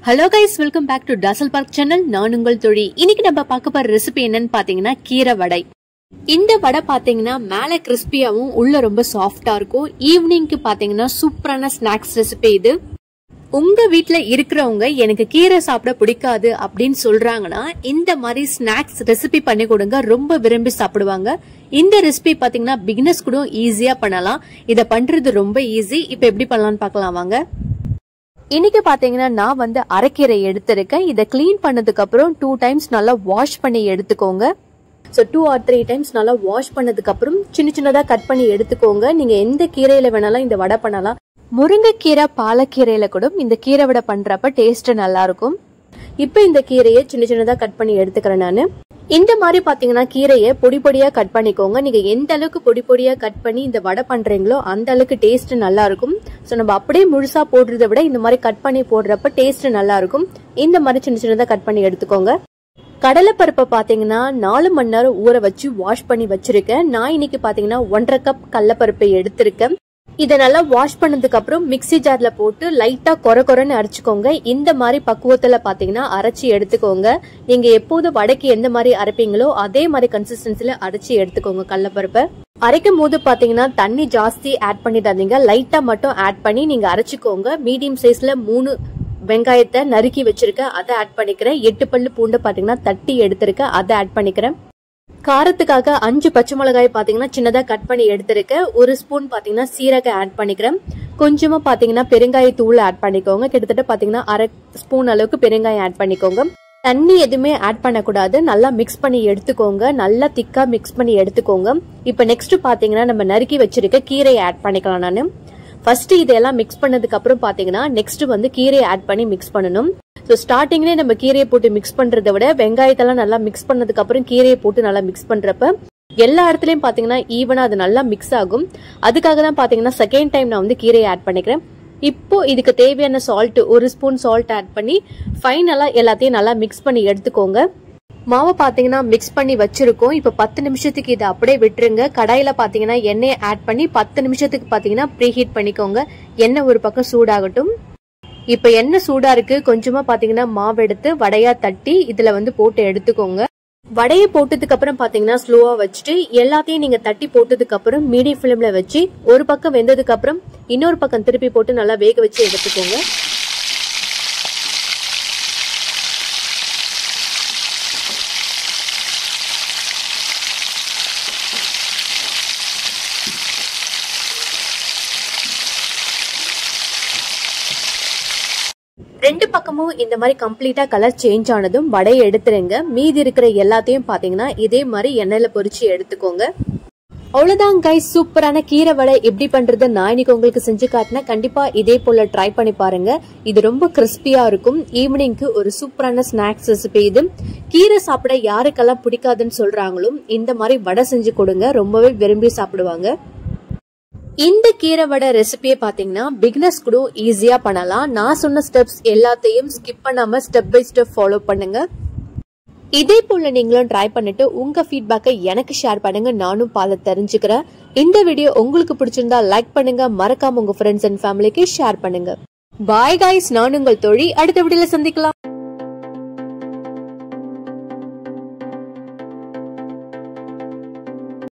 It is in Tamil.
Hello guys, welcome back to Dazzle Park channel. நான் உங்கள் தொழி. இன்னைக்கு நம்ம பார்க்க போற ரெசிபி என்னன்னு பாத்தீங்கன்னா கீரை வடை. இந்த வடை பாத்தீங்கன்னா மேல கிறிஸ்பியாவும் உள்ள ரொம்ப சாஃப்டா இருக்கும். ஈவினிங்க்கு பாத்தீங்கன்னா சூப்பரான ஸ்நாக்ஸ் ரெசிபி இது. உங்க வீட்ல இருக்கிறவங்க எனக்கு கீரை சாப்பிட பிடிக்காது அப்படின்னு சொல்றாங்கன்னா இந்த மாதிரி ஸ்நாக்ஸ் ரெசிபி பண்ணி கொடுங்க, ரொம்ப விரும்பி சாப்பிடுவாங்க. இந்த ரெசிபி பாத்தீங்கன்னா பிகினர்ஸ் கூட ஈஸியா பண்ணலாம். இத பண்றது ரொம்ப ஈஸி. இப்ப எப்படி பண்ணலாம்னு பார்க்கலாம் வாங்க. இன்னைக்கு பாத்தீங்கன்னா நான் அரைக்கீரை எடுத்திருக்கேன். இதை கிளீன் பண்ணதுக்கு அப்புறம் 2 times நல்லா வாஷ் பண்ணி எடுத்துக்கோங்க. 2 or 3 times நல்லா வாஷ் பண்ணதுக்கு அப்புறம் சின்ன சின்னதா கட் பண்ணி எடுத்துக்கோங்க. நீங்க எந்த கீரையில வேணாலும் இந்த வடை பண்ணலாம். முருங்கைக்கீரை, பாலக்கீரையில கூட இந்த கீரை வடை பண்றப்ப டேஸ்ட் நல்லா இருக்கும். இப்ப இந்த கீரையை சின்ன சின்னதா கட் பண்ணி எடுத்துக்கிறேன் நானு. இந்த மாதிரி பாத்தீங்கன்னா கீரையை பொடி பொடியா கட் பண்ணிக்கோங்க. நீங்க எந்த அளவுக்கு பொடி பொடியா கட் பண்ணி இந்த வடை பண்றீங்களோ அந்த அளவுக்கு டேஸ்ட் நல்லா இருக்கும். சோ நம்ம அப்படியே முழுசா போடுறதை விட இந்த மாதிரி கட் பண்ணி போடுறப்ப டேஸ்ட் நல்லா இருக்கும். இந்த மாதிரி சின்ன சின்னதா கட் பண்ணி எடுத்துக்கோங்க. கடலைப்பருப்பை பாத்தீங்கன்னா 4 மணி நேரம் ஊற வச்சு வாஷ் பண்ணி வச்சிருக்கேன். நான் இன்னைக்கு பாத்தீங்கன்னா 1.5 கப் கடலைப்பருப்பை எடுத்திருக்கேன். இதை நல்லா வாஷ் பண்ணதுக்கு அப்புறம் மிக்சி ஜார்ல போட்டு லைட்டா கொரன்னு அரைச்சுக்கோங்க. இந்த மாதிரி பக்குவத்துல பாத்தீங்கன்னா அரைச்சி எடுத்துக்கோங்க. நீங்க எப்போது வடைக்கு எந்த மாதிரி அரைப்பீங்களோ அதே மாதிரி கன்சிஸ்டன்சில அரைச்சி எடுத்துக்கோங்க. கடலைப்பருப்பை அரைக்கும் போது பாத்தீங்கன்னா தண்ணி ஜாஸ்தி ஆட் பண்ணிடாதீங்க, லைட்டா மட்டும் ஆட் பண்ணி நீங்க அரைச்சுக்கோங்க. மீடியம் சைஸ்ல 3 வெங்காயத்தை நறுக்கி வச்சிருக்கேன், அதை ஆட் பண்ணிக்கிறேன். 8 பல்லு பூண்டு பாத்தீங்கன்னா தட்டி எடுத்திருக்கேன், அதை ஆட் பண்ணிக்கிறேன். காரத்துக்காக 5 பச்சை மிளகாய் பாத்தீங்கன்னா சின்னதா கட் பண்ணி எடுத்திருக்கேன். 1 ஸ்பூன் பாத்தீங்கன்னா சீரகம் ஆட் பண்ணிக்கிறேன். கொஞ்சமா பாத்தீங்கன்னா பெருங்காய தூள் ஆட் பண்ணிக்கோங்க. கிட்டத்தட்ட பாத்தீங்கன்னா 1/2 ஸ்பூன் அளவுக்கு பெருங்காயம் ஆட் பண்ணிக்கோங்க. தண்ணி எதுவுமே ஆட் பண்ணக்கூடாது. நல்லா மிக்ஸ் பண்ணி எடுத்துக்கோங்க. நல்லா திக்கா மிக்ஸ் பண்ணி எடுத்துக்கோங்க. இப்ப நெக்ஸ்ட் பாத்தீங்கன்னா நம்ம நறுக்கி வச்சிருக்க கீரையை ஆட் பண்ணிக்கலாம். நானு ஃபர்ஸ்ட் இதெல்லாம் மிக்ஸ் பண்ணதுக்கு அப்புறம் பாத்தீங்கன்னா நெக்ஸ்ட் கீரையை ஆட் பண்ணி மிக்ஸ் பண்ணணும். சோ ஸ்டார்டிங்லேயே நம்ம கீரையை போட்டு மிக்ஸ் பண்றதை விட வெங்காயத்தெல்லாம் நல்லா மிக்ஸ் பண்ணதுக்கு அப்புறம் கீரையை போட்டு நல்லா மிக்ஸ் பண்றப்ப எல்லா இடத்துலயும் பாத்தீங்கன்னா ஈவனா அது நல்லா மிக்ஸ் ஆகும். அதுக்காக தான் பாத்தீங்கன்னா செகண்ட் டைம் நான் கீரையை ஆட் பண்ணிக்கிறேன். இப்போ இதுக்கு தேவையான சால்ட் 1 ஸ்பூன் சால்ட் ஆட் பண்ணி ஃபைனலா எல்லாத்தையும் நல்லா மிக்ஸ் பண்ணி எடுத்துக்கோங்க. மாவை பாத்தீங்கன்னா மிக்ஸ் பண்ணி வச்சிருக்கோம். இப்ப 10 நிமிஷத்துக்கு இதை அப்படியே விட்டுருங்க. கடாயில பாத்தீங்கன்னா எண்ணெய் ஆட் பண்ணி 10 நிமிஷத்துக்கு பாத்தீங்கன்னா ப்ரீ ஹீட் பண்ணிக்கோங்க. எண்ணெய் ஒரு பக்கம் சூடாகட்டும். இப்ப எண்ணெய் சூடா இருக்கு. கொஞ்சமா பாத்தீங்கன்னா மாவு எடுத்து வடையா தட்டி இதுல போட்டு எடுத்துக்கோங்க. வடையை போட்டதுக்கு அப்புறம் பாத்தீங்கன்னா ஸ்லோவா வச்சுட்டு எல்லாத்தையும் நீங்க தட்டி போட்டதுக்கு அப்புறம் மீடியம் ஃபிளேம்ல வச்சு ஒரு பக்கம் வெந்ததுக்கு அப்புறம் இன்னொரு பக்கம் திருப்பி போட்டு நல்லா வேக வச்சு எடுத்துக்கோங்க. ரெண்டு பக்கமும் இந்த மாதிரி கம்ப்ளீட்டா கலர் சேஞ்ச் ஆனதும் வடையை எடுத்துருங்க. மீதி இருக்கிற எல்லாத்தையும் பாத்தீங்கன்னா இதே மாதிரி எண்ணெயில பொரிச்சு எடுத்துக்கோங்க. அவ்வளவுதான் கைஸ், சூப்பரான கீரை வடை எப்படி பண்றது நான் இன்னைக்கு உங்களுக்கு செஞ்சு காட்டினேன். கண்டிப்பா இதே போல ட்ரை பண்ணி பாருங்க. இது ரொம்ப கிறிஸ்பியா இருக்கும். ஈவினிங்க்கு ஒரு சூப்பரான ஸ்நாக்ஸ் ரெசிபி இது. கீரை சாப்பிட யாருக்கெல்லாம் பிடிக்காதுன்னு சொல்றாங்களோ இந்த மாதிரி வடை செஞ்சு கொடுங்க, ரொம்பவே விரும்பி சாப்பிடுவாங்க. இந்த கீரை வடை ரெசிபியை பாத்தீங்கன்னா பிகினர்ஸ் கூட ஈஸியா பண்ணலாம். நான் சொன்ன ஸ்டெப்ஸ் எல்லாத்தையும் ஸ்கிப் பண்ணாம ஸ்டெப் பை ஸ்டெப் ஃபாலோ பண்ணுங்க. இதே போல நீங்களும் ட்ரை பண்ணிட்டு உங்க ஃபீட்பேக்கை எனக்கு ஷேர் பண்ணுங்க, நானும் பார்த்து தெரிஞ்சுக்கிறேன். இந்த வீடியோ உங்களுக்கு பிடிச்சிருந்தா லைக் பண்ணுங்க, மறக்காம உங்க ஃப்ரெண்ட்ஸ் அண்ட் ஃபேமிலிக்கு ஷேர் பண்ணுங்க. பாய் கைஸ், நான் உங்கள் தொழி. அடுத்த வீடியோல சந்திக்கலாம்.